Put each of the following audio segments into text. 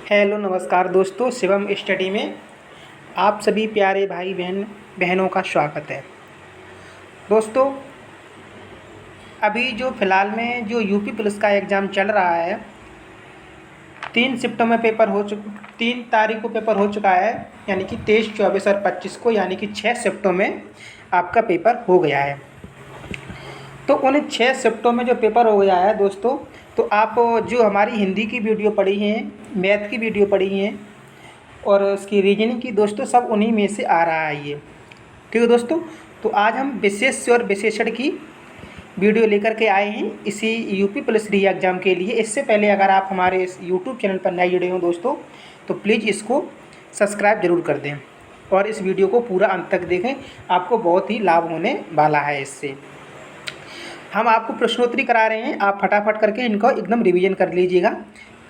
Hello नमस्कार दोस्तों, Shivam study में आप सभी प्यारे भाई बहनों का स्वागत है। दोस्तों, अभी जो फ़िलहाल में जो यूपी पुलिस का एग्ज़ाम चल रहा है, 3 तारीख को पेपर हो चुका है, यानी कि 23, 24 और 25 को, यानी कि 6 शिफ्टों में आपका पेपर हो गया है। तो उन 6 शिफ्टों में जो पेपर हो गया है दोस्तों, तो आप जो हमारी हिंदी की वीडियो पढ़ी हैं, मैथ की वीडियो पढ़ी हैं और उसकी रीजनिंग की, दोस्तों सब उन्हीं में से आ रहा है ये। ठीक है दोस्तों, तो आज हम विशेष और विशेषण की वीडियो लेकर के आए हैं इसी यूपी पुलिस री एग्ज़ाम के लिए। इससे पहले अगर आप हमारे इस यूट्यूब चैनल पर नए जुड़े हों दोस्तों, तो प्लीज़ इसको सब्सक्राइब ज़रूर कर दें और इस वीडियो को पूरा अंत तक देखें, आपको बहुत ही लाभ होने वाला है इससे। हम आपको प्रश्नोत्तरी करा रहे हैं, आप फटाफट करके इनको एकदम रिवीजन कर लीजिएगा।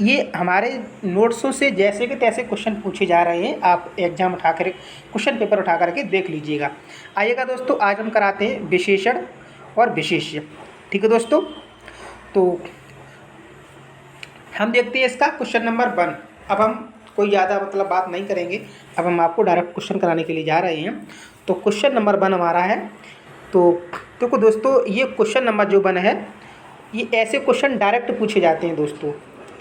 ये हमारे नोट्सों से जैसे कि तैसे क्वेश्चन पूछे जा रहे हैं, आप एग्जाम उठा कर क्वेश्चन पेपर उठा करके देख लीजिएगा। आइएगा दोस्तों, आज हम कराते हैं विशेषण और विशेष्य। ठीक है दोस्तों, तो हम देखते हैं इसका क्वेश्चन नंबर 1। अब हम कोई ज़्यादा बात नहीं करेंगे, अब हम आपको डायरेक्ट क्वेश्चन कराने के लिए जा रहे हैं। तो क्वेश्चन नंबर 1 हमारा है। तो देखो दोस्तों, ये क्वेश्चन नंबर जो 1 है, ये ऐसे क्वेश्चन डायरेक्ट पूछे जाते हैं दोस्तों।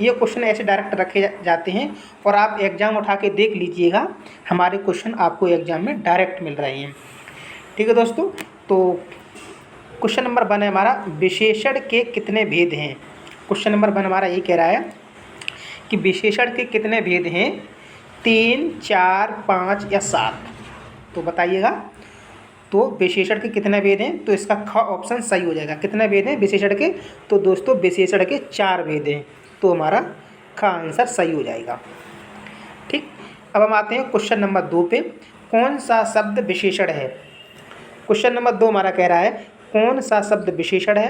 ये क्वेश्चन ऐसे डायरेक्ट रखे जाते हैं और आप एग्ज़ाम उठा के देख लीजिएगा, हमारे क्वेश्चन आपको एग्ज़ाम में डायरेक्ट मिल रहे हैं। ठीक है दोस्तों, तो क्वेश्चन नंबर 1 है हमारा, विशेषण के कितने भेद हैं। क्वेश्चन नंबर 1 हमारा ये कह रहा है कि विशेषण के कितने भेद हैं, 3, 4, 5 या 7। तो बताइएगा, तो विशेषण के कितने भेद हैं, तो इसका ख ऑप्शन सही हो जाएगा। कितने भेद हैं विशेषण के, तो दोस्तों विशेषण के 4 भेद हैं, तो हमारा ख आंसर सही हो जाएगा। ठीक, अब हम आते हैं क्वेश्चन नंबर 2 पे। कौन सा शब्द विशेषण है। क्वेश्चन नंबर 2 हमारा कह रहा है, कौन सा शब्द विशेषण है।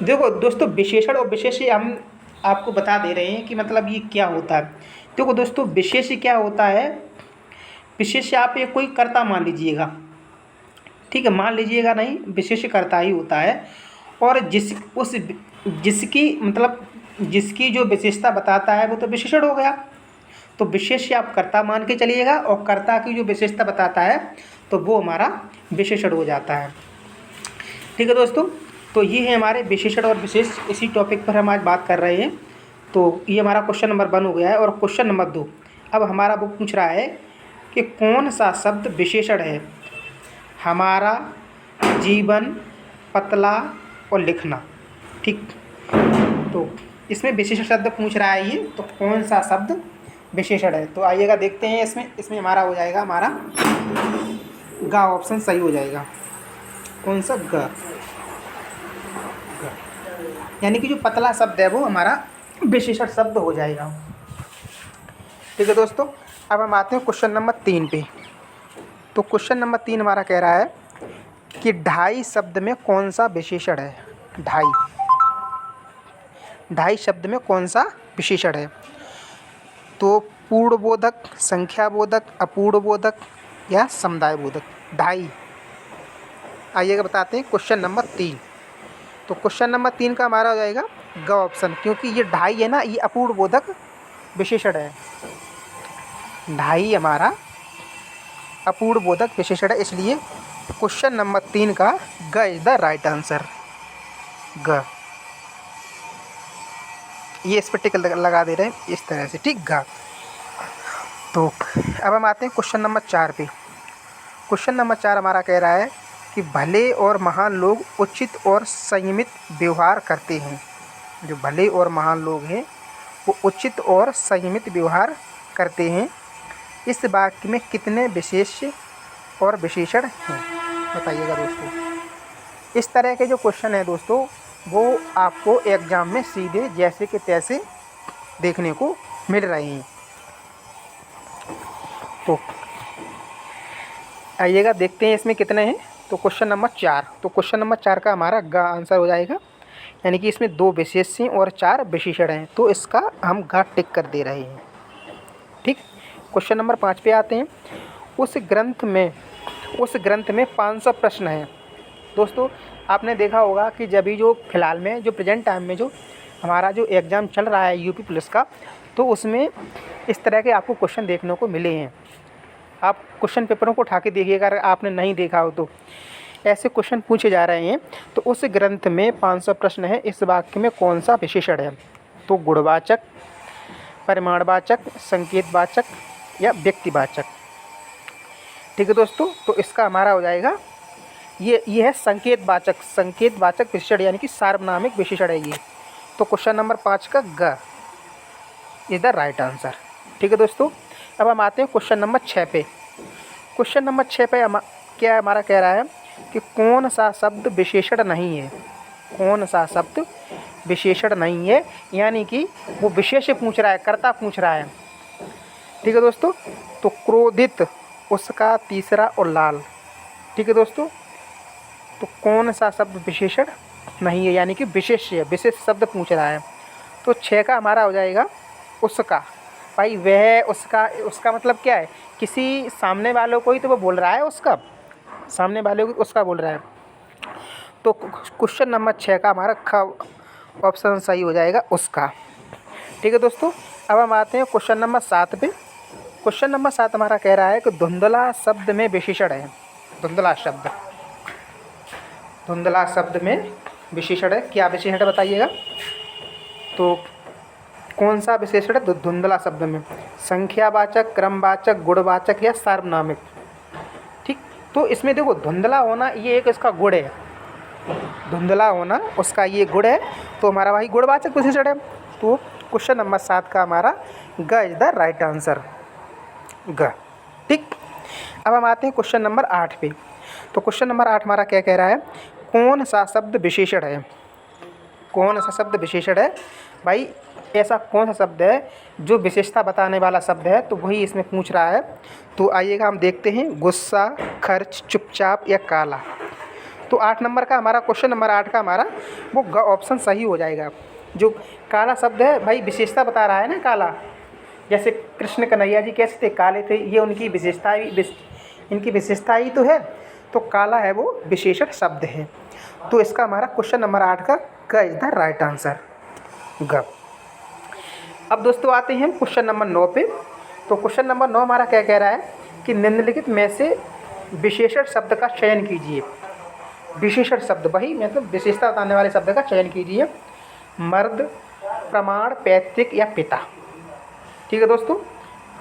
देखो दोस्तों, विशेषण और विशेष्य हम आपको बता दे रहे हैं कि मतलब ये क्या होता है। देखो दोस्तों, विशेष्य क्या होता है, विशेष्य आप ये कोई कर्ता मान लीजिएगा, ठीक है, मान लीजिएगा नहीं, विशेष्य कर्ता ही होता है। और जिसकी जो विशेषता बताता है वो तो विशेषण हो गया। तो विशेष्य आप कर्ता मान के चलिएगा और कर्ता की जो विशेषता बताता है तो वो हमारा विशेषण हो जाता है। ठीक है दोस्तों, तो ये है हमारे विशेषण और विशेष, इसी टॉपिक पर हम आज बात कर रहे हैं। तो ये हमारा क्वेश्चन नंबर 1 हो गया है। और क्वेश्चन नंबर 2, अब हमारा वो पूछ रहा है कि कौन सा शब्द विशेषण है। हमारा, जीवन, पतला और लिखना। ठीक, तो इसमें विशेषण शब्द पूछ रहा है ये, तो कौन सा शब्द विशेषण है। तो आइएगा देखते हैं, इसमें हमारा हो जाएगा, हमारा ग ऑप्शन सही हो जाएगा। कौन सा, ग, यानी कि जो पतला शब्द है वो हमारा विशेषण शब्द हो जाएगा। ठीक है दोस्तों, अब हम आते हैं क्वेश्चन नंबर 3 पे। तो क्वेश्चन नंबर 3 हमारा कह रहा है कि ढाई शब्द में कौन सा विशेषण है। ढाई शब्द में कौन सा विशेषण है। तो पूर्णबोधक, संख्याबोधक, अपूर्णबोधक या समुदाय बोधक। ढाई, आइएगा बताते हैं क्वेश्चन नंबर 3। तो क्वेश्चन नंबर 3 का हमारा हो जाएगा ग ऑप्शन, क्योंकि ये ढाई है ना, ये अपूर्णबोधक विशेषण है। ढाई हमारा अपूर्णबोधक विशेषण है, इसलिए क्वेश्चन नंबर 3 का ग इज द राइट आंसर। ग, ये इस पर टिक लगा दे रहे हैं इस तरह से, ठीक, ग। तो अब हम आते हैं क्वेश्चन नंबर 4 पे। क्वेश्चन नंबर 4 हमारा कह रहा है कि भले और महान लोग उचित और संयमित व्यवहार करते हैं। जो भले और महान लोग हैं वो उचित और संयमित व्यवहार करते हैं। इस वाक्य में कितने विशेष्य और विशेषण हैं, बताइएगा दोस्तों। इस तरह के जो क्वेश्चन है दोस्तों, वो आपको एग्ज़ाम में सीधे जैसे कि तैसे देखने को मिल रहे हैं। तो आइएगा देखते हैं इसमें कितने हैं। तो क्वेश्चन नंबर 4, तो क्वेश्चन नंबर 4 का हमारा ग आंसर हो जाएगा, यानी कि इसमें 2 विशेष्य और 4 विशेषण हैं, तो इसका हम ग टिक कर दे रहे हैं। ठीक, क्वेश्चन नंबर 5 पे आते हैं। उस ग्रंथ में 500 प्रश्न हैं। दोस्तों, आपने देखा होगा कि जब भी जो फ़िलहाल में जो प्रेजेंट टाइम में जो हमारा जो एग्ज़ाम चल रहा है यूपी पुलिस का, तो उसमें इस तरह के आपको क्वेश्चन देखने को मिले हैं। आप क्वेश्चन पेपरों को उठा के देखिएगा, अगर आपने नहीं देखा हो तो ऐसे क्वेश्चन पूछे जा रहे हैं। तो उस ग्रंथ में 500 प्रश्न है, इस वाक्य में कौन सा विशेषण है? तो गुणवाचक, परिमाणवाचक, संकेतवाचक या व्यक्तिवाचक। ठीक है दोस्तों, तो इसका हमारा हो जाएगा ये है संकेतवाचक। संकेतवाचक विशेषण यानी कि सार्वनामिक विशेषण है ये। तो क्वेश्चन नंबर 5 का ग इज द राइट आंसर। ठीक है दोस्तों, अब हम आते हैं क्वेश्चन नंबर 6 पे। क्वेश्चन नंबर 6 पे क्या हमारा कह रहा है कि कौन सा शब्द विशेषण नहीं है? कौन सा शब्द विशेषण नहीं है, यानी कि वो विशेष पूछ रहा है, कर्ता पूछ रहा है। ठीक है दोस्तों, तो क्रोधित, उसका, तीसरा और लाल। ठीक है दोस्तों, तो कौन सा शब्द विशेषण नहीं है, यानी कि विशेष शब्द पूछ रहा है। तो 6 का हमारा हो जाएगा उसका। भाई वह, उसका मतलब क्या है? किसी सामने वालों को ही तो वो बोल रहा है, उसका, सामने वाले को उसका बोल रहा है। तो क्वेश्चन नंबर 6 का हमारा ख ऑप्शन सही हो जाएगा, उसका। ठीक है दोस्तों, अब हम आते हैं क्वेश्चन नंबर 7 पे। क्वेश्चन नंबर 7 हमारा कह रहा है कि धुंधला शब्द में विशेषण है। धुंधला शब्द में विशेषण है, क्या विशेषण है बताइएगा? तो कौन सा विशेषण है धुंधला शब्द में? संख्यावाचक, क्रमवाचक, गुणवाचक या सार्वनामिक। ठीक, तो इसमें देखो धुंधला होना ये एक इसका गुण है। धुंधला होना उसका ये गुण है, तो हमारा भाई गुणवाचक विशेषण है। तो क्वेश्चन नंबर 7 का हमारा ग इज द राइट आंसर, ग। ठीक, अब हम आते हैं क्वेश्चन नंबर 8 पे। तो क्वेश्चन नंबर 8 हमारा क्या कह रहा है? कौन सा शब्द विशेषण है? कौन सा शब्द विशेषण है? भाई ऐसा कौन सा शब्द है जो विशेषता बताने वाला शब्द है? तो वही इसमें पूछ रहा है। तो आइएगा हम देखते हैं, गुस्सा, खर्च, चुपचाप या काला। तो 8 नंबर का हमारा, क्वेश्चन नंबर 8 का हमारा वो ग ऑप्शन सही हो जाएगा। जो काला शब्द है भाई विशेषता बता रहा है ना, काला। जैसे कृष्ण कन्हैया जी कैसे थे? काले थे, ये उनकी विशेषता, इनकी विशेषता ही तो है। तो काला है वो विशेषण शब्द है। तो इसका हमारा क्वेश्चन नंबर 8 का ग इज द राइट आंसर, ग। अब दोस्तों आते हैं क्वेश्चन नंबर 9 पे। तो क्वेश्चन नंबर 9 हमारा क्या कह रहा है कि निम्नलिखित में से विशेषण शब्द का चयन कीजिए। विशेषण शब्द, वही मतलब विशेषता बताने वाले शब्द का चयन कीजिए। मर्द, प्रमाण, पैतृक या पिता। ठीक है दोस्तों,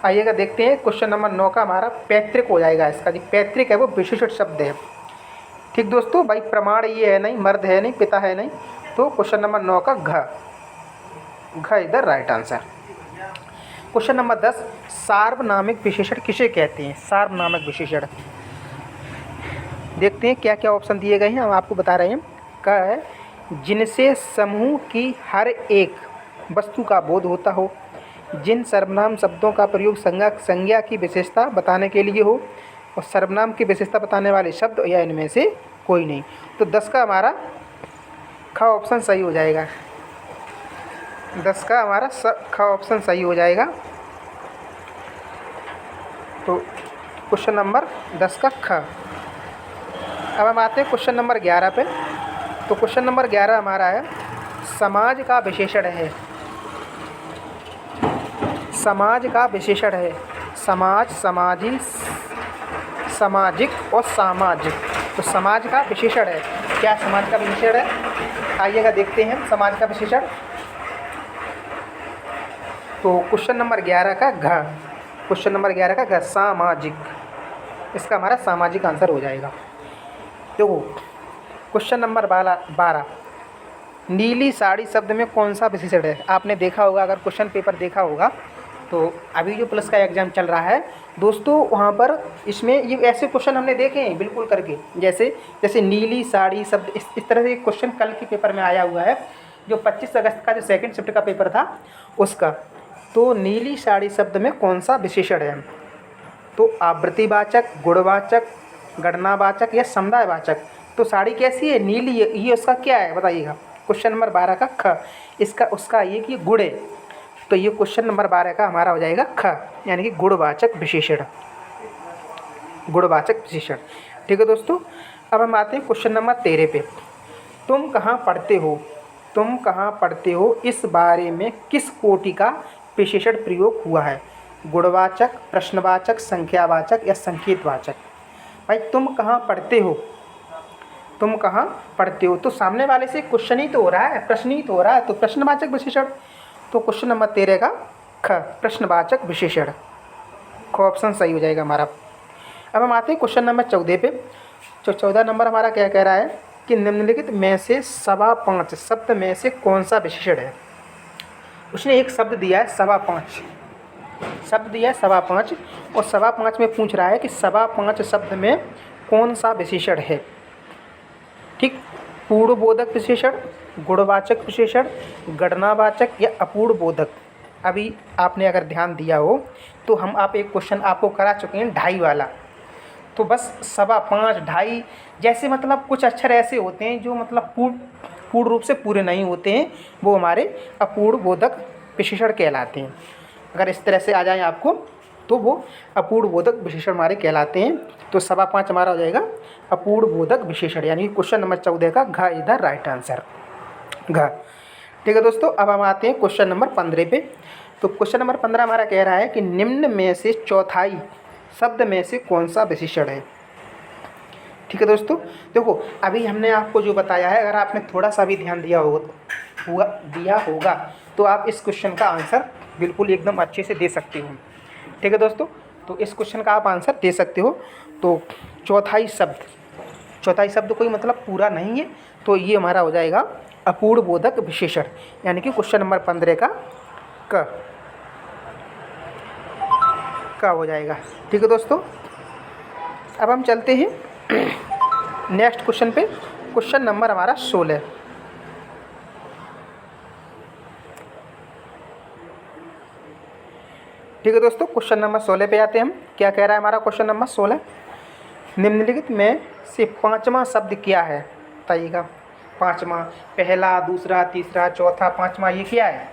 आइएगा देखते हैं। क्वेश्चन नंबर 9 का हमारा पैतृक हो जाएगा। इसका जो पैतृक है वो विशेषण शब्द है। ठीक दोस्तों, भाई प्रमाण ये है नहीं, मर्द है नहीं, पिता है नहीं। तो क्वेश्चन नंबर 9 का घ is the right answer. Question number 10, सार्वनामिक विशेषण किसे कहते हैं? सार्वनामिक विशेषण, देखते हैं क्या क्या ऑप्शन दिए गए हैं, हम आपको बता रहे हैं। क है जिनसे समूह की हर एक वस्तु का बोध होता हो, जिन सर्वनाम शब्दों का प्रयोग संज्ञा की विशेषता बताने के लिए हो, और सर्वनाम की विशेषता बताने वाले शब्द या इनमें से कोई नहीं। तो 10 का हमारा ख ऑप्शन सही हो जाएगा। 10 का हमारा ख ऑप्शन सही हो जाएगा। तो क्वेश्चन नंबर 10 का ख। अब हम आते हैं क्वेश्चन नंबर 11 पे। तो क्वेश्चन नंबर 11 हमारा है समाज का विशेषण है। समाज का विशेषण है समाज, समाजी, सामाजिक और सामाजिक। तो समाज का विशेषण है, क्या समाज का विशेषण है? आइएगा देखते हैं समाज का विशेषण। तो क्वेश्चन नंबर 11 का घ, क्वेश्चन नंबर 11 का घ, सामाजिक। इसका हमारा सामाजिक आंसर हो जाएगा। देखो क्वेश्चन नंबर 12, नीली साड़ी शब्द में कौन सा विशेषण है? आपने देखा होगा, अगर क्वेश्चन पेपर देखा होगा तो अभी जो प्लस का एग्ज़ाम चल रहा है दोस्तों, वहाँ पर इसमें ये ऐसे क्वेश्चन हमने देखे हैं बिल्कुल करके। जैसे नीली साड़ी शब्द, इस तरह से क्वेश्चन कल के पेपर में आया हुआ है, जो 25 अगस्त का जो सेकंड शिफ्ट का पेपर था उसका। तो नीली साड़ी शब्द में कौन सा विशेषण है? तो आवृत्तिवाचक, गुणवाचक, गणनावाचक या समुदायवाचक। तो साड़ी कैसी है? नीली है, ये उसका क्या है बताइएगा? क्वेश्चन नंबर 12 का ख, इसका उसका ये कि गुण है। तो ये क्वेश्चन नंबर 12 का हमारा हो जाएगा ख, यानी कि गुणवाचक विशेषण, गुणवाचक विशेषण। ठीक है दोस्तों, अब हम आते हैं क्वेश्चन नंबर 13 पे। तुम कहाँ पढ़ते हो? तुम कहाँ पढ़ते हो इस बारे में किस कोटि का विशेषण प्रयोग हुआ है? गुणवाचक, प्रश्नवाचक, संख्यावाचक या संकेतवाचक? भाई तुम कहाँ पढ़ते हो, तुम कहाँ पढ़ते हो, तो सामने वाले से क्वेश्चन ही तो हो रहा है, प्रश्न ही तो हो रहा है, तो प्रश्नवाचक विशेषण। तो क्वेश्चन नंबर 13 का ख, प्रश्नवाचक विशेषण, ख ऑप्शन सही हो जाएगा हमारा। अब हम आते हैं क्वेश्चन नंबर 14 पे। जो 14 नंबर हमारा क्या कह रहा है कि निम्नलिखित में से 5.25 शब्द में से कौन सा विशेषण है? उसने एक शब्द दिया है 5.25, शब्द दिया है 5.25 और 5.25 में पूछ रहा है कि 5.25 शब्द में कौन सा विशेषण है। ठीक, पूर्वबोधक विशेषण, गुणवाचक विशेषण, गणनावाचक या अपूर्वबोधक। अभी आपने अगर ध्यान दिया हो तो हम आप एक क्वेश्चन आपको करा चुके हैं 2.5 वाला, तो बस 5.25 2.5 जैसे मतलब कुछ अक्षर ऐसे होते हैं जो मतलब पूर्ण रूप से पूरे नहीं होते हैं, वो हमारे अपूर्वबोधक विशेषण कहलाते हैं। अगर इस तरह से आ जाए आपको तो वो अपूर्वबोधक विशेषण हमारे कहलाते हैं। तो 5.25 हमारा हो जाएगा अपूर्वबोधक विशेषण, यानी कि क्वेश्चन नंबर 14 का घ इज द राइट आंसर, घ। ठीक है दोस्तों, अब हम आते हैं क्वेश्चन नंबर 15 पे। तो क्वेश्चन नंबर 15 हमारा कह रहा है कि निम्न में से चौथाई शब्द में से कौन सा विशेषण है? ठीक है दोस्तों, देखो अभी हमने आपको जो बताया है, अगर आपने थोड़ा सा भी ध्यान दिया होगा तो आप इस क्वेश्चन का आंसर बिल्कुल एकदम अच्छे से दे सकते हो। ठीक है दोस्तों, तो इस क्वेश्चन का आप आंसर दे सकते हो। तो चौथाई शब्द कोई मतलब पूरा नहीं है, तो ये हमारा हो जाएगा अपूर्वबोधक विशेषण, यानी कि क्वेश्चन नंबर 15 का क हो जाएगा। ठीक है दोस्तों, अब हम चलते हैं नेक्स्ट क्वेश्चन पे। क्वेश्चन नंबर हमारा 16। ठीक है दोस्तों, क्वेश्चन नंबर 16 पे आते हैं हम। क्या कह रहा है हमारा क्वेश्चन नंबर 16? निम्नलिखित में से 5वां शब्द क्या है? बताइएगा। 5वां, पहला, दूसरा, तीसरा, चौथा, 5वां, ये क्या है?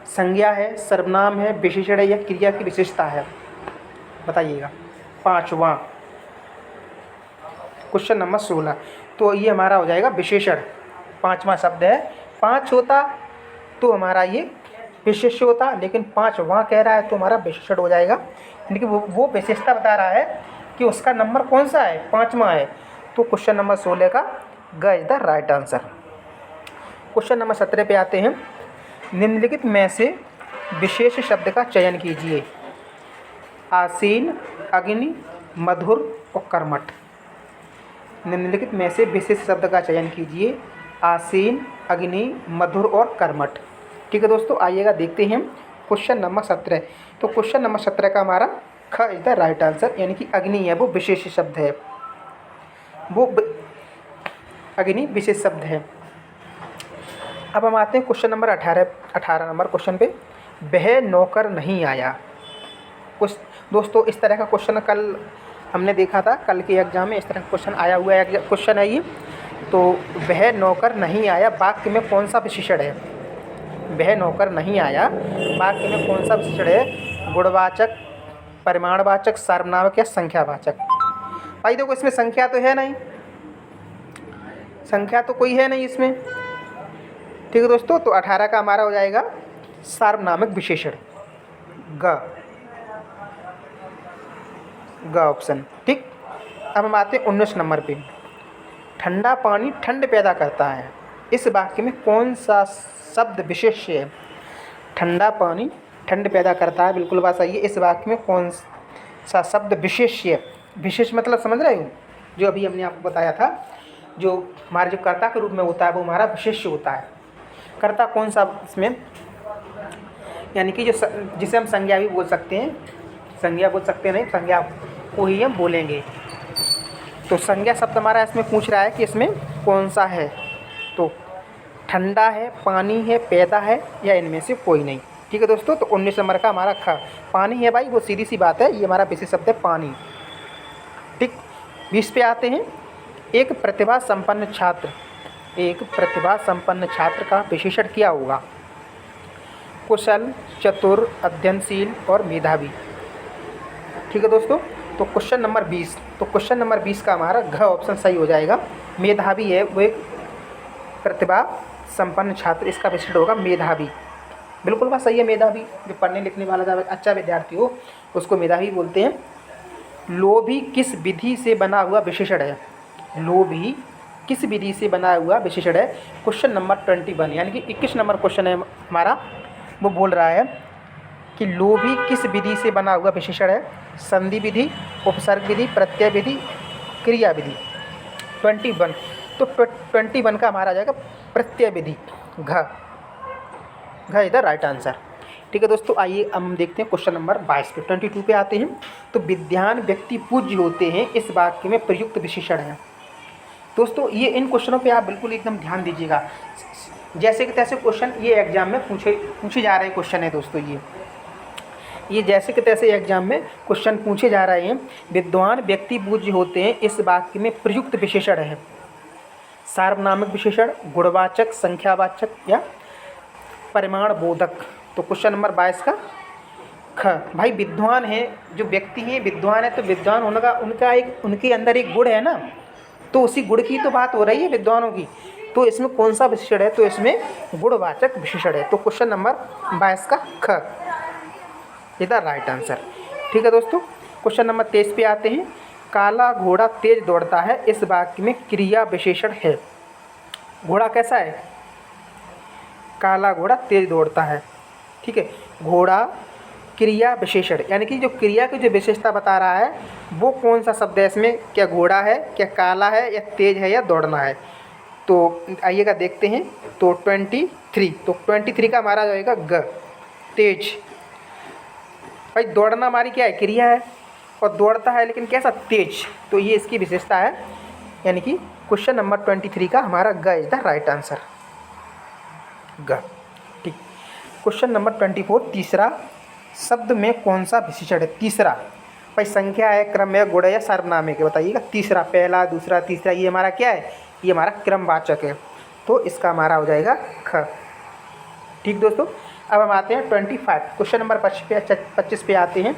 संज्ञा है, सर्वनाम है, विशेषण है या क्रिया की विशेषता है? बताइएगा। 5वां, क्वेश्चन नंबर 16, तो ये हमारा हो जाएगा विशेषण। 5वां शब्द है, 5 होता तो हमारा ये विशेष्य होता, लेकिन 5वां कह रहा है तो हमारा विशेषण हो जाएगा। यानी कि वो विशेषता बता रहा है कि उसका नंबर कौन सा है, 5वां है। तो क्वेश्चन नंबर 16 का ग is the right answer. Question number 17 पे आते हैं। निम्नलिखित में से विशेष शब्द का चयन कीजिए। आसीन, अग्नि, मधुर और कर्मठ। निम्नलिखित में से विशेष शब्द का चयन कीजिए। आसीन, अग्नि, मधुर और कर्मठ। ठीक है दोस्तों, आइएगा देखते हैं क्वेश्चन नंबर 17। तो क्वेश्चन नंबर 17 का हमारा ख इज द राइट आंसर, यानी कि अग्नि है वो विशेष शब्द है, अग्नि विशेष शब्द है। अब हम आते हैं क्वेश्चन नंबर 18 नंबर क्वेश्चन पे। वह नौकर नहीं आया। कुछ दोस्तों इस तरह का क्वेश्चन कल हमने देखा था, कल के एग्जाम में इस तरह का क्वेश्चन आया हुआ है, क्वेश्चन है ये। तो वह नौकर नहीं आया वाक्य में कौन सा विशेषण है? वह नौकर नहीं आया वाक्य में कौन सा विशेषण है? गुणवाचक, परिमाणवाचक, सार्वनामिक या संख्यावाचक? भाई देखो इसमें संख्या तो है नहीं, संख्या तो कोई है नहीं इसमें। ठीक है दोस्तों, तो 18 का हमारा हो जाएगा सार्वनामिक विशेषण, ग ऑप्शन। ठीक, अब हम आते हैं 19 नंबर पे। ठंडा पानी ठंड पैदा करता है, इस वाक्य में कौन सा शब्द विशेष्य है? ठंडा पानी ठंड पैदा करता है, बिल्कुल बात सही है। इस वाक्य में कौन सा शब्द विशेष्य? विशेष मतलब समझ रहे हो, जो अभी हमने आपको बताया था, जो हमारे जो कर्ता के रूप में होता है वो हमारा विशेष्य होता है। कर्ता कौन सा इसमें, यानी कि जो जिसे हम संज्ञा भी बोल सकते हैं, संज्ञा बोल सकते नहीं, संज्ञा को ही हम बोलेंगे। तो संज्ञा शब्द हमारा इसमें पूछ रहा है कि इसमें कौन सा है। तो ठंडा है, पानी है, पैदा है या इनमें से कोई नहीं। ठीक है दोस्तों, तो 19 नंबर का हमारा ख पानी है भाई, वो सीधी सी बात है, ये हमारा विशेष शब्द है पानी। ठीक, 20 पे आते हैं। एक प्रतिभा संपन्न छात्र का विशेषण क्या होगा? कुशल, चतुर, अध्ययनशील और मेधावी। ठीक है दोस्तों, तो क्वेश्चन नंबर 20, तो क्वेश्चन नंबर 20 का हमारा घ ऑप्शन सही हो जाएगा। मेधावी है वो एक प्रतिभा संपन्न छात्र, इसका विशेषण होगा मेधावी। बिल्कुल बात सही है। मेधावी, जो पढ़ने लिखने वाला ज़्यादा अच्छा विद्यार्थी हो उसको मेधावी बोलते हैं। लोभी किस विधि से बना हुआ विशेषण है? लोभी किस विधि से बना हुआ विशेषण है? क्वेश्चन नंबर 21 यानी कि 21 नंबर क्वेश्चन है हमारा। वो बोल रहा है कि लोभी किस विधि से बना हुआ विशेषण है? संधि विधि, उपसर्ग विधि, प्रत्यय विधि, क्रिया विधि। 21, तो 21 का हमारा आ जाएगा प्रत्यय विधि, घ इधर राइट आंसर। ठीक है दोस्तों, आइए हम देखते हैं क्वेश्चन नंबर 22 पे। 22 पे आते हैं। तो विद्वान व्यक्ति पूज्य होते हैं, इस वाक्य में प्रयुक्त विशेषण है। दोस्तों ये इन क्वेश्चनों पे आप बिल्कुल एकदम ध्यान दीजिएगा। जैसे कि तैसे क्वेश्चन ये एग्जाम में पूछे जा रहे क्वेश्चन है दोस्तों। ये जैसे कि तैसे एग्जाम में क्वेश्चन पूछे जा रहे हैं। विद्वान व्यक्ति पूज्य होते हैं, इस वाक्य में प्रयुक्त विशेषण है। सार्वनामिक विशेषण, गुणवाचक, संख्यावाचक या परिमाण बोधक। तो क्वेश्चन नंबर 22 का ख। भाई विद्वान है, जो व्यक्ति हैं विद्वान है, तो विद्वान होने का उनके अंदर एक गुण है ना, तो उसी गुण की तो बात हो रही है विद्वानों की। तो इसमें कौन सा विशेषण है? तो इसमें गुणवाचक विशेषण है। तो क्वेश्चन नंबर 22 का ख इधर राइट आंसर। ठीक है दोस्तों, क्वेश्चन नंबर 23 पे आते हैं। काला घोड़ा तेज दौड़ता है, इस वाक्य में क्रिया विशेषण है। घोड़ा कैसा है? काला घोड़ा तेज दौड़ता है। ठीक है, घोड़ा क्रिया विशेषण यानी कि जो क्रिया की जो विशेषता बता रहा है वो कौन सा शब्द है इसमें? क्या घोड़ा है, क्या काला है, या तेज है, या दौड़ना है? तो आइएगा देखते हैं। तो 23, तो 23 का हमारा जाएगा ग, तेज। भाई दौड़ना हमारी क्या है? क्रिया है, और दौड़ता है लेकिन कैसा? तेज। तो ये इसकी विशेषता है, यानी कि क्वेश्चन नंबर 23 का हमारा ग इज द राइट आंसर, ग। ठीक, क्वेश्चन नंबर 24, तीसरा शब्द में कौन सा विशेषण है? तीसरा भाई संख्या है, क्रम है, गुण है, या सर्वनाम है? बताइएगा। तीसरा, पहला, दूसरा, तीसरा, ये हमारा क्या है? ये हमारा क्रमवाचक है। तो इसका हमारा हो जाएगा ख। ठीक दोस्तों, अब हम आते हैं 25, क्वेश्चन नंबर 25 पे आते हैं।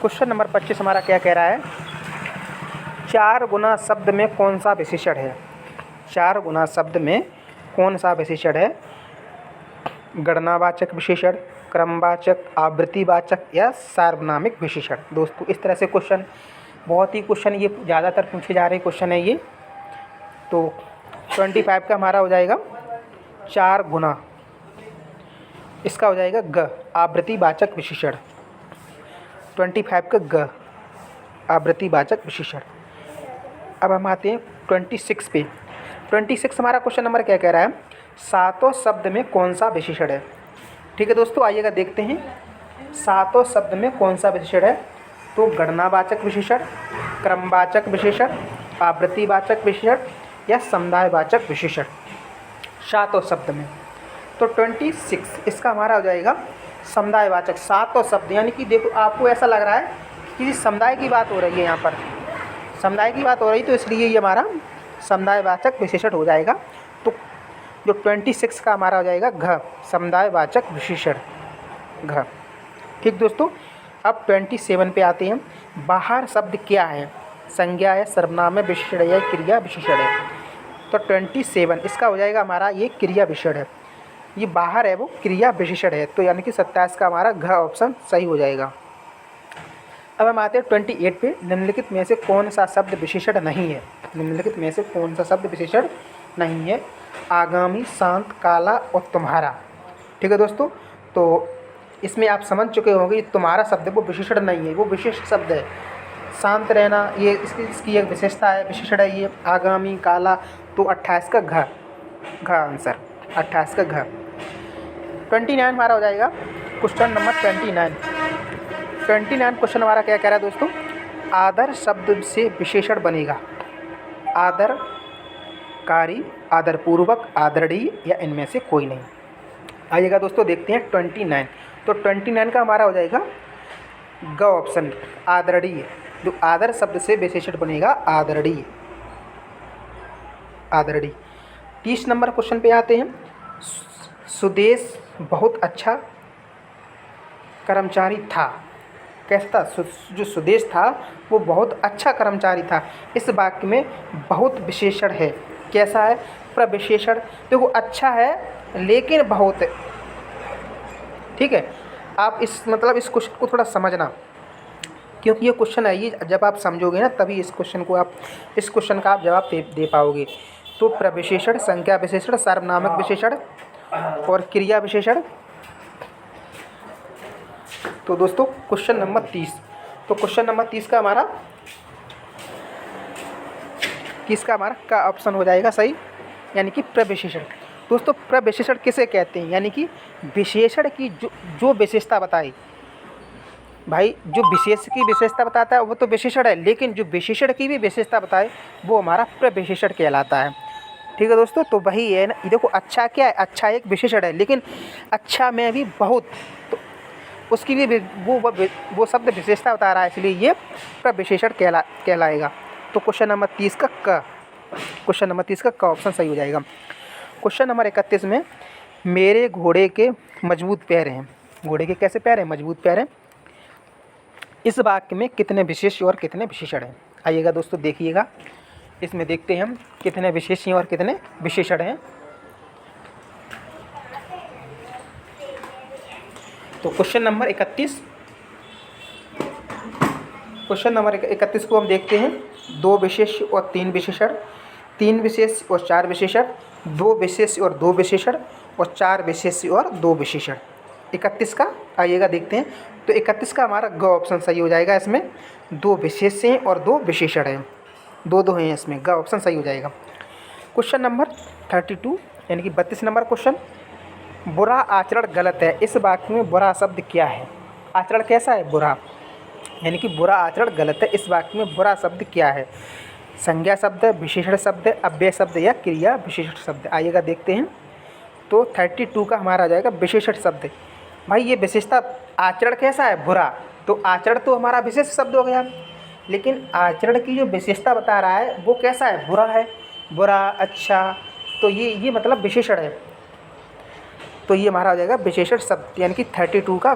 क्वेश्चन नंबर 25 हमारा क्या कह रहा है? 4 गुना शब्द में कौन सा विशेषण है? 4 गुना शब्द में कौन सा विशेषण है? गणनावाचक विशेषण, क्रमवाचक, आवृत्तिवाचक, या सार्वनामिक विशेषण। दोस्तों इस तरह से क्वेश्चन, बहुत ही क्वेश्चन ये ज़्यादातर पूछे जा रहे क्वेश्चन है ये। तो 25 का हमारा हो जाएगा 4 गुना, इसका हो जाएगा ग, आवृत्तिवाचक विशेषण। 25 का ग, आवृत्तिवाचक विशेषण। अब हम आते हैं 26 पे। 26 हमारा क्वेश्चन नंबर क्या कह रहा है? 7 शब्द में कौन सा विशेषण है? ठीक है दोस्तों, आइएगा देखते हैं 7 शब्द में कौन सा विशेषण है। तो गणनावाचक विशेषण, क्रमवाचक विशेषण, आवृत्तिवाचक विशेषण, या समुदायवाचक विशेषण। 7 शब्द में। तो 26 इसका हमारा हो जाएगा समुदायवाचक। 7 शब्द यानी कि देखो आपको ऐसा लग रहा है कि किसी समुदाय की बात हो रही है, यहाँ पर समुदाय की बात हो रही, तो इसलिए ये हमारा समुदायवाचक विशेषण हो जाएगा। तो जो 26 का हमारा हो जाएगा घ, समुदायवाचक विशेषण, घ। ठीक दोस्तों, अब 27 पे आते हैं। बाहर शब्द क्या है? संज्ञा है, सर्वनाम है, विशेषण है, क्रिया विशेषण है? तो 27 इसका हो जाएगा हमारा ये क्रिया विशेषण है। ये बाहर है वो क्रिया विशेषण है। तो यानी कि 27 का हमारा घ ऑप्शन सही हो जाएगा। अब हम आते हैं 28 पे। निम्नलिखित में से कौन सा शब्द विशेषण नहीं है? निम्नलिखित में से कौन सा शब्द विशेषण नहीं है? आगामी, शांत, काला और तुम्हारा। ठीक है दोस्तों, तो इसमें आप समझ चुके होंगे ये तुम्हारा शब्द है वो विशेषण नहीं है, वो विशेष शब्द है। शांत रहना ये इसकी एक विशेषता है, विशेषण है ये। आगामी, काला, तो 28 का घ आंसर, 28 का घ। 29 हमारा हो जाएगा क्वेश्चन नंबर 29 क्वेश्चन हमारा क्या कह रहा है दोस्तों? आदर शब्द से विशेषण बनेगा। आदरकारी, आदरपूर्वक, आदरणीय, या इनमें से कोई नहीं। आइएगा दोस्तों देखते हैं 29। तो 29 का हमारा हो जाएगा ग ऑप्शन, आदरणीय। जो आदर शब्द से विशेषण बनेगा आदरणीय, आदरणीय। 30 नंबर क्वेश्चन पे आते हैं। सुदेश बहुत अच्छा कर्मचारी था। कैसा था? जो सुदेश था वो बहुत अच्छा कर्मचारी था। इस वाक्य में बहुत विशेषण है। कैसा है? प्रविशेषण। देखो अच्छा है लेकिन बहुत। ठीक है, आप इस मतलब इस क्वेश्चन को थोड़ा समझना, क्योंकि ये क्वेश्चन है, ये जब आप समझोगे ना तभी इस क्वेश्चन का आप जवाब दे पाओगे। तो प्रविशेषण, संज्ञा विशेषण, सार्वनामिक विशेषण और क्रिया विशेषण। तो दोस्तों क्वेश्चन नंबर 30, तो क्वेश्चन नंबर 30 का हमारा का ऑप्शन हो जाएगा सही, यानी कि प्रविशेषण। दोस्तों प्रविशेषण किसे कहते हैं, यानी कि विशेषण की जो विशेषता बताए। भाई जो विशेष की विशेषता बताता है वो तो विशेषण है, लेकिन जो विशेषण की भी विशेषता बताए वो हमारा प्रविशेषण कहलाता है। ठीक है दोस्तों, तो वही है ना, देखो अच्छा क्या है, अच्छा एक विशेषण है, लेकिन अच्छा में भी बहुत, तो उसकी भी वो शब्द विशेषता बता रहा है, इसलिए ये प्रविशेषण कहलाएगा। तो क्वेश्चन नंबर 30 का ऑप्शन सही हो जाएगा। क्वेश्चन नंबर 31 में, मेरे घोड़े के मजबूत पैर हैं। घोड़े के कैसे पैर हैं, मजबूत पैर हैं। इस वाक्य में कितने विशेष्य और कितने विशेषण हैं। आइएगा दोस्तों देखिएगा, इसमें देखते हैं हम कितने विशेष्य और कितने विशेषण हैं। तो क्वेश्चन नंबर 31 को हम देखते हैं, 2 विशेष्य और 3 विशेषण, 3 विशेष्य और 4 विशेषण, 2 विशेष्य और 2 विशेषण और 4 विशेष्य और 2 विशेषण। 31 का आइएगा देखते हैं, तो 31 का हमारा ग ऑप्शन सही हो जाएगा। इसमें 2 विशेष्य हैं और 2 विशेषण हैं, 2 हैं इसमें, ग ऑप्शन सही हो जाएगा। क्वेश्चन नंबर 32 यानी कि 32 नंबर क्वेश्चन, बुरा आचरण गलत है। इस वाक्य में बुरा शब्द क्या है। आचरण कैसा है, बुरा, यानी कि बुरा आचरण गलत है। इस वाक्य में बुरा शब्द क्या है। संज्ञा शब्द, विशेषण शब्द, अव्यय शब्द या क्रिया विशेषण शब्द। आइएगा देखते हैं, तो 32 का हमारा आ जाएगा विशेषण शब्द। भाई ये विशेषता, आचरण कैसा है, बुरा, तो आचरण तो हमारा विशेष शब्द हो गया, लेकिन आचरण की जो विशेषता बता रहा है वो कैसा है, बुरा है, बुरा, अच्छा, तो ये मतलब विशेषण है। तो ये हमारा हो जाएगा विशेषण शब्द, यानी कि 32 का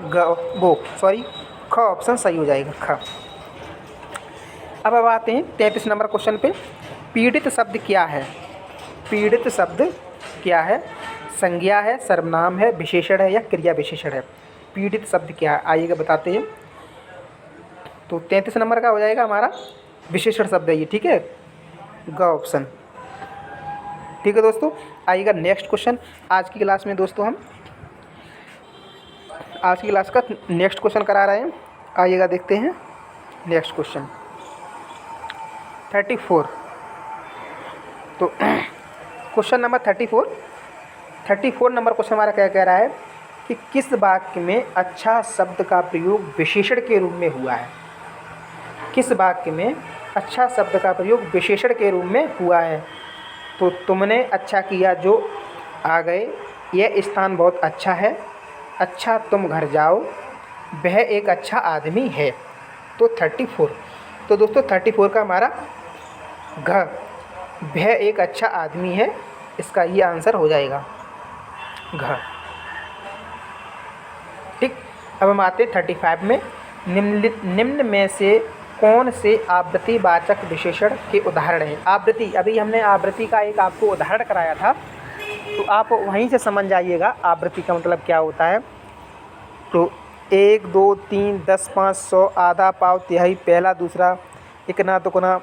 ख ऑप्शन सही हो जाएगा, ख। अब आते हैं 33 नंबर क्वेश्चन पे, पीड़ित शब्द क्या है। पीड़ित शब्द क्या है, संज्ञा है, सर्वनाम है, विशेषण है या क्रिया विशेषण है। पीड़ित शब्द क्या है, आइएगा बताते हैं। तो 33 नंबर का हो जाएगा हमारा विशेषण शब्द है ये, ठीक है, ग ऑप्शन। ठीक है दोस्तों, आइएगा नेक्स्ट क्वेश्चन। आज की क्लास में दोस्तों हम आज की क्लास का नेक्स्ट क्वेश्चन करा रहे हैं। आइएगा देखते हैं नेक्स्ट क्वेश्चन 34। तो क्वेश्चन नंबर 34 नंबर क्वेश्चन हमारा क्या कह रहा है कि किस वाक्य में अच्छा शब्द का प्रयोग विशेषण के रूप में हुआ है। किस वाक्य में अच्छा शब्द का प्रयोग विशेषण के रूप में हुआ है। तो तुमने अच्छा किया जो आ गए, यह स्थान बहुत अच्छा है, अच्छा तुम घर जाओ, वह एक अच्छा आदमी है। तो 34, तो दोस्तों 34 का हमारा घ, वह एक अच्छा आदमी है, इसका ये आंसर हो जाएगा घ। ठीक, अब हम आते हैं 35 में, निम्न में से कौन से आवृत्तिवाचक विशेषण के उदाहरण हैं। आवृत्ति, अभी हमने आवृत्ति का एक आपको उदाहरण कराया था, तो आप वहीं से समझ जाइएगा आवृत्ति का मतलब क्या होता है। तो 1, 2, 3, 10, 5, 100, आधा, पाव, तिहाई, पहला, दूसरा, इकना, दुगुना,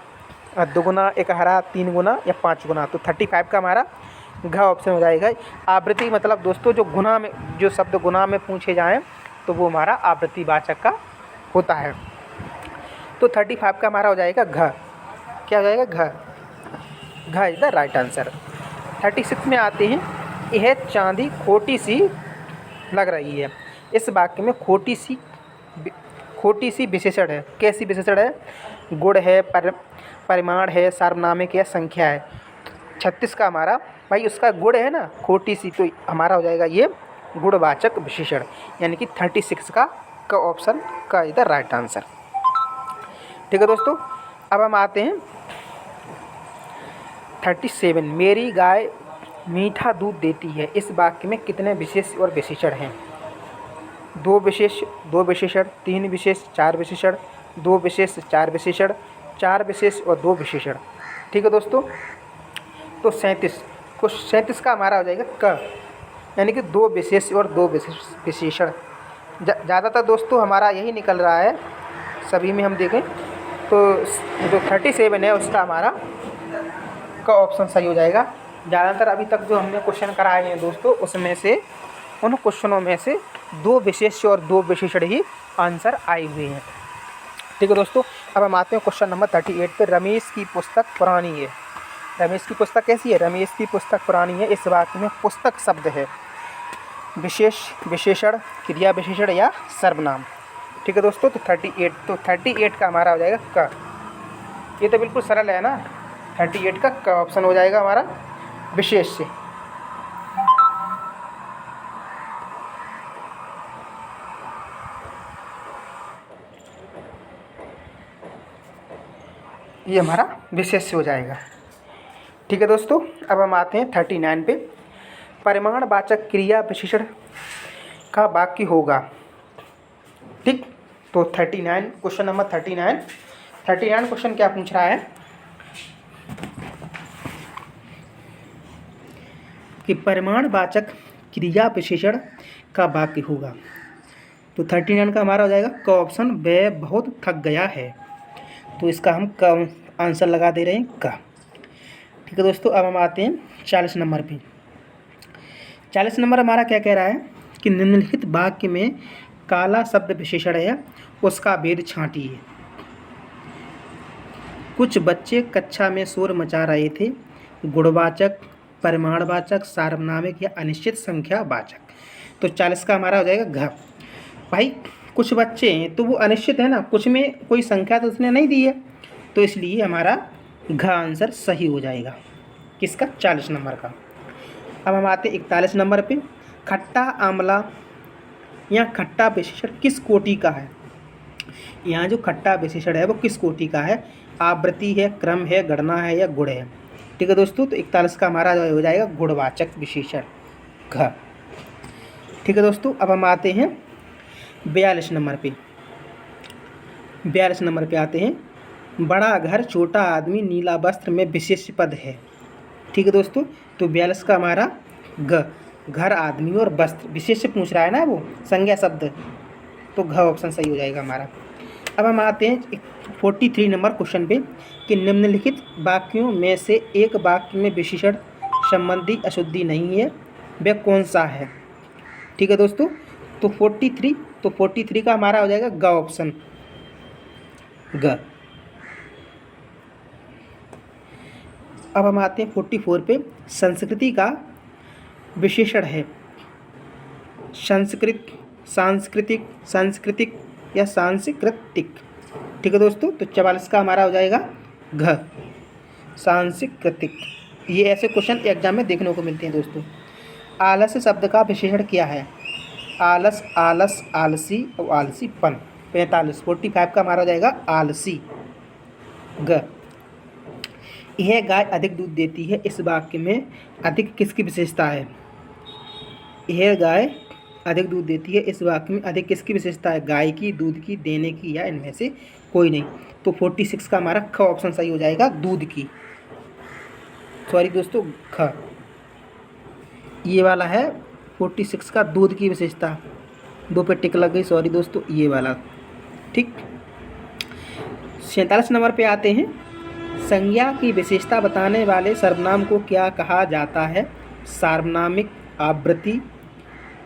दुगुना, इकहरा, 3 गुना या 5 गुना। तो 35 का हमारा घ ऑप्शन हो जाएगा। आवृत्ति मतलब दोस्तों जो गुना में, जो शब्द गुना में पूछे जाएं तो वो हमारा आवृत्तिवाचक का होता है। तो 35 का हमारा हो जाएगा घ। क्या हो जाएगा, घ। घ इज द राइट आंसर। 36 में आते हैं, यह चांदी खोटी सी लग रही है। इस वाक्य में खोटी सी विशेषण है। कैसी विशेषण है, गुण है, परिमाण है, सार्वनामिक है, संख्या है। 36 का हमारा भाई उसका गुण है ना, खोटी सी, तो हमारा हो जाएगा ये गुणवाचक विशेषण, यानी कि 36 का ऑप्शन का इज द राइट आंसर। ठीक है दोस्तों, अब हम आते हैं 37, मेरी गाय मीठा दूध देती है। इस वाक्य में कितने विशेष और विशेषण हैं। 2 विशेष, 2 विशेषण, 3 विशेष, 4 विशेषण, 2 विशेष, 4 विशेषण, 4 विशेष और 2 विशेषण। ठीक है दोस्तों, तो 37 का हमारा हो जाएगा क। यानी कि दो विशेष्य और दो विशेषण। ज़्यादातर दोस्तों हमारा यही निकल रहा है, सभी में हम देखें तो जो 37 है उसका हमारा का ऑप्शन सही हो जाएगा। ज़्यादातर अभी तक जो हमने क्वेश्चन कराए हैं दोस्तों, उसमें से उन क्वेश्चनों में से दो विशेष्य और दो विशेषण ही आंसर आए हुए हैं। ठीक है दोस्तों, अब हम आते हैं क्वेश्चन नंबर 38 पे। रमेश की पुस्तक पुरानी है। रमेश की पुस्तक कैसी है? रमेश की पुस्तक पुरानी है। इस वाक्य में पुस्तक शब्द है विशेष, विशेषण, क्रिया विशेषण या सर्वनाम। ठीक है दोस्तों, तो 38 का हमारा हो जाएगा क। ये तो बिल्कुल सरल है ना, 38 का क ऑप्शन हो जाएगा हमारा विशेष से। ये हमारा विशेष से हो जाएगा। ठीक है दोस्तों, अब हम आते हैं 39 पे। परिमाणवाचक क्रिया विशेषण का वाक्य होगा। ठीक, तो 39 क्वेश्चन नंबर 39 क्वेश्चन क्या पूछ रहा है कि परिमाणवाचक क्रिया विशेषण का वाक्य होगा। तो 39 का हमारा हो जाएगा क ऑप्शन। वह बहुत थक गया है, तो इसका हम क आंसर लगा दे रहे हैं का। ठीक है दोस्तों, अब हम आते हैं 40 नंबर पे। 40 नंबर हमारा क्या कह रहा है कि निम्नलिखित वाक्य में काला शब्द विशेषण है, उसका भेद छांटिए। कुछ बच्चे कक्षा में शोर मचा रहे थे। गुणवाचक, परिमाणवाचक, सार्वनामिक या अनिश्चित संख्या वाचक। तो 40 का हमारा हो जाएगा घ। भाई कुछ बच्चे हैं तो वो अनिश्चित है ना, कुछ में कोई संख्या तो उसने नहीं दी है, तो इसलिए हमारा घ आंसर सही हो जाएगा किसका? 40 नंबर का। अब हम आते हैं 41 नंबर पे। खट्टा आंवला या खट्टा विशेषण किस कोटि का है? यहाँ जो खट्टा विशेषण है वो किस कोटि का है? आवृत्ति है, क्रम है, गणना है या गुण है? ठीक है दोस्तों, तो 41 का हमारा हो जाएगा गुणवाचक विशेषण घ। ठीक है दोस्तों, अब हम आते हैं 42 नंबर पे। 42 नंबर पे आते हैं। बड़ा घर, छोटा आदमी, नीला वस्त्र में विशेष पद है। ठीक है दोस्तों, तो 42 का हमारा ग। घर, आदमी और वस्त्र विशेष से पूछ रहा है ना, वो संज्ञा शब्द, तो घ ऑप्शन सही हो जाएगा हमारा। अब हम आते हैं 43 नंबर क्वेश्चन पे कि निम्नलिखित वाक्यों में से एक वाक्य में विशेषण संबंधी अशुद्धि नहीं है, वह कौन सा है? ठीक है दोस्तों, तो 43 का हमारा हो जाएगा ग ऑप्शन ग। अब हम आते हैं 44 पे। संस्कृति का विशेषण है संस्कृत, सांस्कृतिक, सांस्कृतिक या सांस्कृतिक। ठीक है दोस्तों, तो 44 का हमारा हो जाएगा घ, सांस्कृतिक। ये ऐसे क्वेश्चन एग्जाम में देखने को मिलते हैं दोस्तों। आलस्य शब्द का विशेषण क्या है? आलस, आलस, आलसी और आलसीपन। 45 का हमारा हो जाएगा आलसी ग। यह गाय अधिक दूध देती है, इस वाक्य में अधिक किसकी विशेषता है? यह गाय अधिक दूध देती है, इस वाक्य में अधिक किसकी विशेषता है? गाय की, दूध की, देने की या इनमें से कोई नहीं। तो 46 का हमारा ख ऑप्शन सही हो जाएगा, दूध की। सॉरी दोस्तों, ख ये वाला है 46 का, दूध की विशेषता। 2 पे टिक लग गई, सॉरी दोस्तों, ये वाला। ठीक, 47 नंबर पे आते हैं। संज्ञा की विशेषता बताने वाले सर्वनाम को क्या कहा जाता है? सार्वनामिक, आवृत्ति,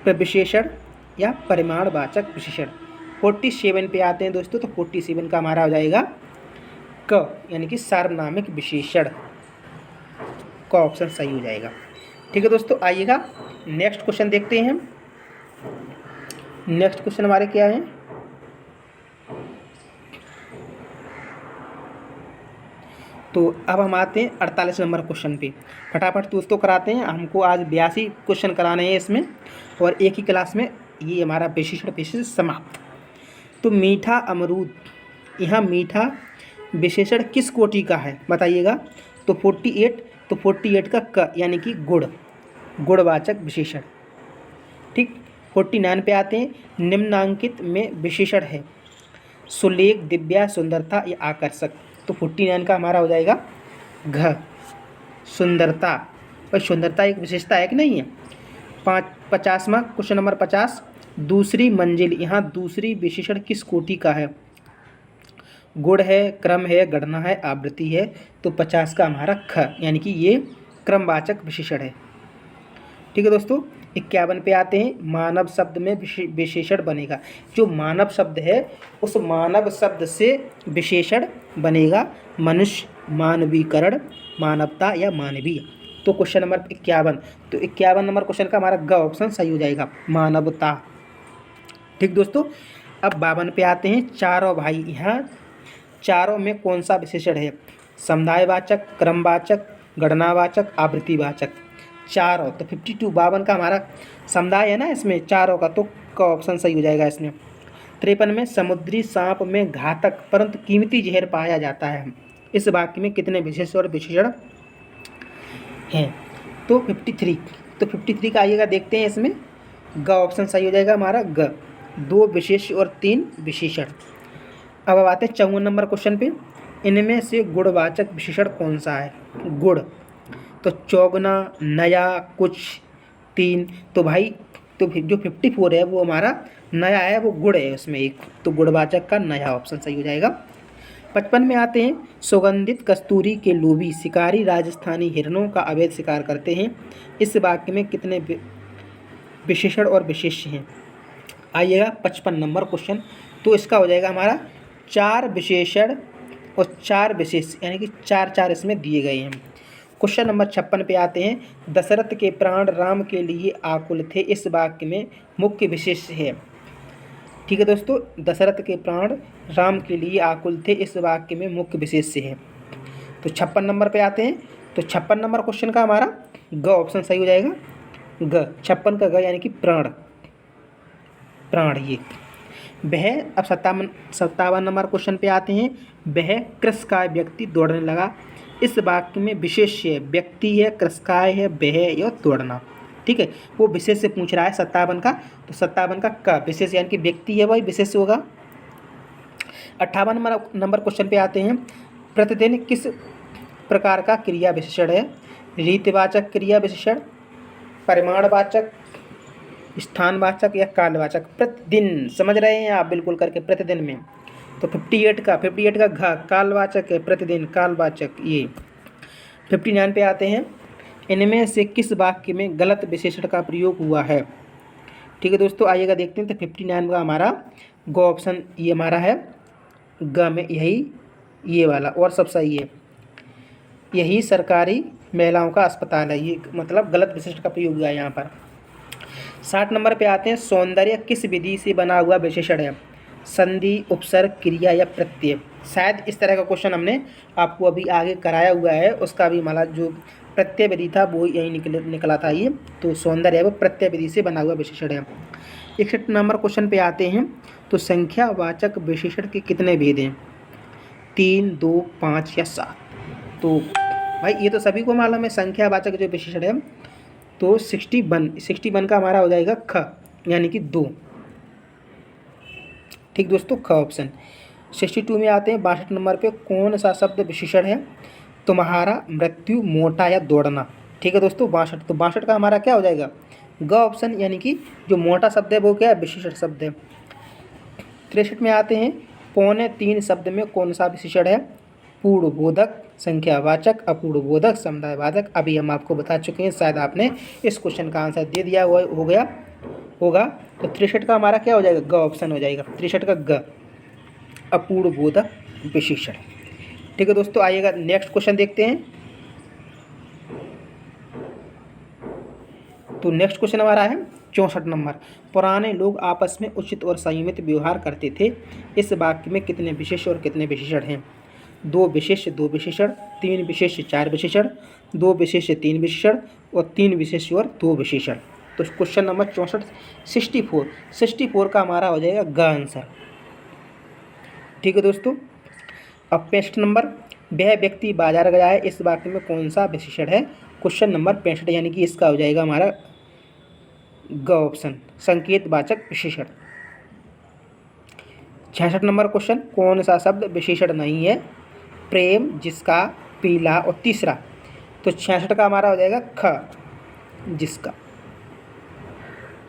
प्रविशेषण या परिमाणवाचक विशेषण। 47 पे आते हैं दोस्तों, तो 47 का हमारा हो जाएगा क, यानी कि सार्वनामिक विशेषण का ऑप्शन सही हो जाएगा। ठीक है दोस्तों, आइएगा नेक्स्ट क्वेश्चन देखते हैं। नेक्स्ट क्वेश्चन हमारे क्या है? तो अब हम आते हैं 48 नंबर क्वेश्चन पे। फटाफट दोस्तों कराते हैं, हमको आज 82 क्वेश्चन कराने हैं इसमें, और एक ही क्लास में ये हमारा विशेषण विशेषण समाप्त। तो मीठा अमरूद, यहाँ मीठा विशेषण किस कोटि का है बताइएगा? तो 48 का क, यानी कि गुण, गुणवाचक विशेषण। ठीक, 49 पे आते हैं। निम्नांकित में विशेषण है सुलेख, दिव्या, सुंदरता या आकर्षक। तो 49 का हमारा हो जाएगा घ, सुंदरता। और सुंदरता एक विशेषता है कि नहीं है? 50वां क्वेश्चन नंबर 50, दूसरी मंजिल, यहाँ दूसरी विशेषण किस कोटि का है? गुण है, क्रम है, गणना है, आवृत्ति है। तो 50 का हमारा ख, यानी कि ये क्रमवाचक विशेषण है। ठीक है दोस्तों, 51 पे आते हैं, मानव शब्द में विशेषण बनेगा। जो मानव शब्द है उस मानव शब्द से विशेषण बनेगा मनुष्य, मानवीकरण, मानवता या मानवीय। तो क्वेश्चन नंबर 51, तो 51 नंबर क्वेश्चन का हमारा ग ऑप्शन सही हो जाएगा, मानवता। ठीक दोस्तों, अब 52 पे आते हैं, चारों भाई, यहाँ चारों में कौन सा विशेषण है? समुदायवाचक, क्रमवाचक, गणनावाचक, आवृत्तिवाचक। चारों, तो 52 52 का हमारा समुदाय है ना इसमें चारों का, तो क ऑप्शन सही हो जाएगा इसमें। 53 में, समुद्री सांप में घातक परंतु कीमती जहर पाया जाता है। इस वाक्य में कितने विशेष और विशेषण हैं? तो 53, तो 53 का आइएगा देखते हैं, इसमें ग ऑप्शन सही हो जाएगा हमारा ग, 2 विशेष और 3 विशेषण। अब आते हैं 54 नंबर क्वेश्चन पे, इनमें से गुणवाचक विशेषण कौन सा है? गुण, तो चौगुना, नया, कुछ, 3। तो भाई, तो जो 54 है वो हमारा नया है, वो गुण है उसमें एक, तो गुणवाचक का नया ऑप्शन सही हो जाएगा। 55 में आते हैं, सुगंधित कस्तूरी के लोभी शिकारी राजस्थानी हिरणों का अवैध शिकार करते हैं। इस वाक्य में कितने विशेषण और विशेष्य हैं? आइएगा 55 नंबर क्वेश्चन, तो इसका हो जाएगा हमारा 4 विशेषण और 4 विशेष, यानी कि 4 4 इसमें दिए गए हैं। क्वेश्चन नंबर 56 पे आते हैं, दशरथ के प्राण राम के लिए आकुल थे। इस वाक्य में मुख्य विशेष्य है। ठीक है दोस्तों, दशरथ के प्राण राम के लिए आकुल थे, इस वाक्य में मुख्य विशेष्य है। तो 56 नंबर पे आते हैं, तो 56 नंबर क्वेश्चन का हमारा ग ऑप्शन सही हो जाएगा, ग, 56 का ग, यानी कि प्राण, प्राण ये वह। अब 57 नंबर क्वेश्चन पे आते हैं, वह कृषकाय व्यक्ति दौड़ने लगा। इस वाक्य में विशेष्य है, व्यक्ति है, कृषकाय है, वह या दौड़ना। ठीक है, वो विशेष से पूछ रहा है 57 का, तो 57 का विशेष यानी कि व्यक्ति है वही विशेष होगा। 58 नंबर क्वेश्चन पे आते हैं, प्रतिदिन किस प्रकार का क्रिया विशेषण है? रीतिवाचक क्रिया विशेषण, परिमाणवाचक, स्थानवाचक या कालवाचक। प्रतिदिन समझ रहे हैं आप बिल्कुल करके, प्रतिदिन में। तो 58 का घ कालवाचक है, प्रतिदिन कालवाचक ये। 59 पे आते हैं, इनमें से किस वाक्य में गलत विशेषण का प्रयोग हुआ है? ठीक है दोस्तों, आइएगा देखते हैं। तो 59 का हमारा ग ऑप्शन ये हमारा है, ग में यही ये वाला और सब सही है। यही सरकारी महिलाओं का अस्पताल है, ये मतलब गलत विशेषण का प्रयोग हुआ है यहाँ पर। 60 नंबर पे आते हैं, सौंदर्य किस विधि से बना हुआ विशेषण है? संधि, उपसर्ग, क्रिया या प्रत्यय। शायद इस तरह का क्वेश्चन हमने आपको अभी आगे कराया हुआ है, उसका भी हमारा जो प्रत्यय विधि था वो यही निकला था ये। तो सौंदर्य है वो प्रत्यय विधि से बना हुआ विशेषण है। 61 नंबर क्वेश्चन पे आते हैं, तो संख्यावाचक विशेषण के कितने भेद हैं? 3, 2, 5 या 7। तो भाई ये तो सभी को मालूम है, संख्यावाचक जो विशेषण है, तो 61 का हमारा हो जाएगा ख, यानी कि 2। ठीक दोस्तों, ख ऑप्शन। 62 में आते हैं, 62 नंबर पे, कौन सा शब्द विशेषण है? तुम्हारा, मृत्यु, मोटा या दौड़ना। ठीक है दोस्तों, 62, तो 62 का हमारा क्या हो जाएगा? ग ऑप्शन, यानी कि जो मोटा शब्द है वो क्या है? विशेषण शब्द है। 63 में आते हैं, 2.25 शब्द में कौन सा विशेषण है? पूर्णबोधक, संख्यावाचक, अपूर्णबोधक, समुदायवाचक। अभी हम आपको बता चुके हैं, शायद आपने इस क्वेश्चन का आंसर दे दिया हो गया होगा। तो 63 का हमारा क्या हो जाएगा? ग ऑप्शन हो जाएगा, 63 का ग, अपूर्णबोधक विशेषण। ठीक है दोस्तों, आइएगा नेक्स्ट क्वेश्चन देखते हैं। तो नेक्स्ट क्वेश्चन हमारा है 64 नंबर, पुराने लोग आपस में उचित और संयमित व्यवहार करते थे। इस वाक्य में कितने विशेष और कितने विशेषण हैं? 2 विशेष 2 विशेषण, 3 विशेष 4 विशेषण, 2 विशेष 3 विशेषण और 3 विशेष और 2 विशेषण। तो क्वेश्चन नंबर 64 64 का हमारा हो जाएगा ग आंसर। ठीक है दोस्तों, अब 65 नंबर, वह व्यक्ति बाजार गया है। इस वाक्य में कौन सा विशेषण है? क्वेश्चन नंबर 65, यानी कि इसका हो जाएगा हमारा ग ऑप्शन, संकेतवाचक विशेषण। 66 नंबर क्वेश्चन, कौन सा शब्द विशेषण नहीं है? प्रेम, जिसका, पीला और तीसरा। तो 66 का हमारा हो जाएगा ख, जिसका।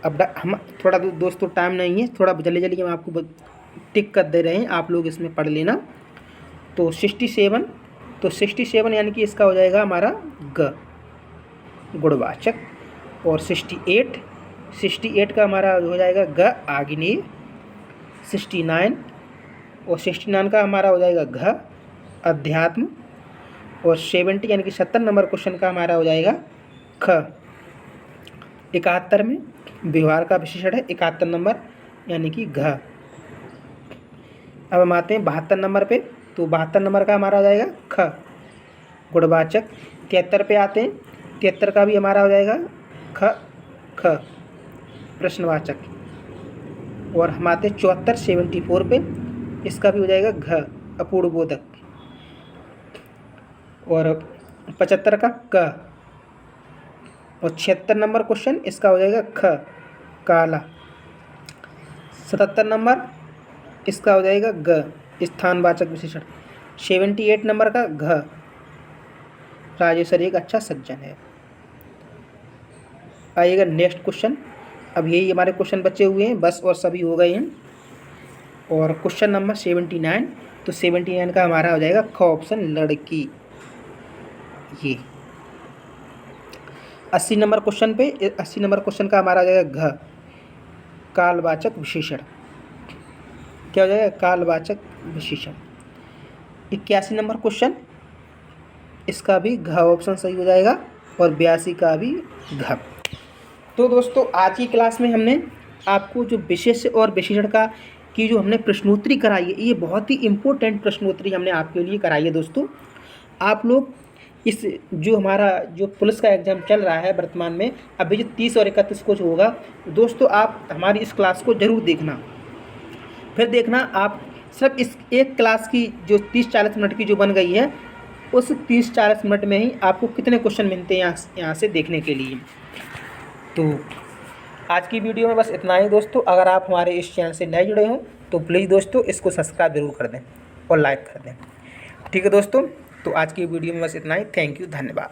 अब हम थोड़ा दोस्तों टाइम नहीं है, थोड़ा जल्दी जल्दी हम आपको टिक कर दे रहे हैं, आप लोग इसमें पढ़ लेना। तो 67, तो 67 यानी कि इसका हो जाएगा हमारा ग गुणवाचक। और 68 का हमारा हो जाएगा ग आग्नेय। 69 और 69 का हमारा हो जाएगा घ अध्यात्म। और 70 यानी कि 70 नंबर क्वेश्चन का हमारा हो जाएगा ख। 71 में व्यवहार का विशेषण है 71 नंबर यानी कि घ। अब हम आते हैं 72 नंबर पे, तो 72 नंबर का हमारा हो जाएगा ख गुणवाचक। 73 पे आते हैं, 73 का भी हमारा हो जाएगा ख प्रश्नवाचक। और हम आते हैं 74 पे, इसका भी हो जाएगा घ अपूर्वबोधक। और 75 का क। और 76 नंबर क्वेश्चन इसका हो जाएगा ख काला। 77 नंबर इसका हो जाएगा ग स्थानवाचक विशेषण। 78 नंबर का घ राजेश्वर एक अच्छा सज्जन है। आइएगा नेक्स्ट क्वेश्चन। अब यही हमारे क्वेश्चन बचे हुए हैं बस, और सभी हो गए हैं। और क्वेश्चन नंबर 79, तो 79 का हमारा हो जाएगा ख ऑप्शन लड़की। ये 80 नंबर क्वेश्चन पे, 80 नंबर क्वेश्चन का हमारा हो जाएगा घ कालवाचक विशेषण। क्या हो जाएगा? कालवाचक विशेषण। 81 नंबर क्वेश्चन, इसका भी घ ऑप्शन सही हो जाएगा। और 82 का भी घ। तो दोस्तों आज की क्लास में हमने आपको जो विशेष और विशेषण का की जो हमने प्रश्नोत्तरी कराई है, ये बहुत ही इम्पोर्टेंट प्रश्नोत्तरी हमने आपके लिए कराई है। दोस्तों आप लोग इस जो हमारा जो पुलिस का एग्ज़ाम चल रहा है वर्तमान में, अभी जो 30 और 31 को जो होगा, दोस्तों आप हमारी इस क्लास को ज़रूर देखना। फिर देखना आप सिर्फ इस एक क्लास की जो 30-40 मिनट की जो बन गई है, उस 30-40 मिनट में ही आपको कितने क्वेश्चन मिलते हैं यहाँ से देखने के लिए। तो आज की वीडियो में बस इतना ही दोस्तों। अगर आप हमारे इस चैनल से नए जुड़े हों तो प्लीज़ दोस्तों इसको सब्सक्राइब जरूर कर दें और लाइक कर दें। ठीक है दोस्तों, तो आज की वीडियो में बस इतना ही। थैंक यू, धन्यवाद।